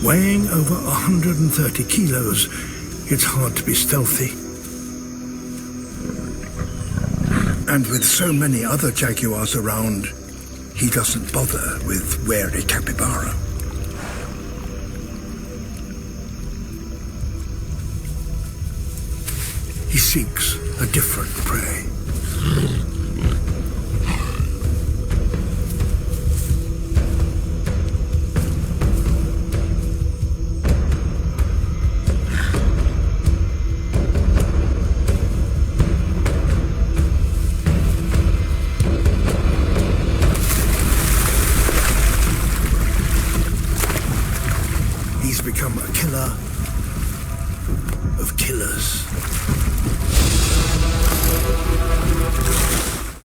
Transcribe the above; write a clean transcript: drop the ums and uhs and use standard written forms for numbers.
Weighing over 130 kilos, it's hard to be stealthy. And with so many other jaguars around, he doesn't bother with wary capybara. He seeks a different prey.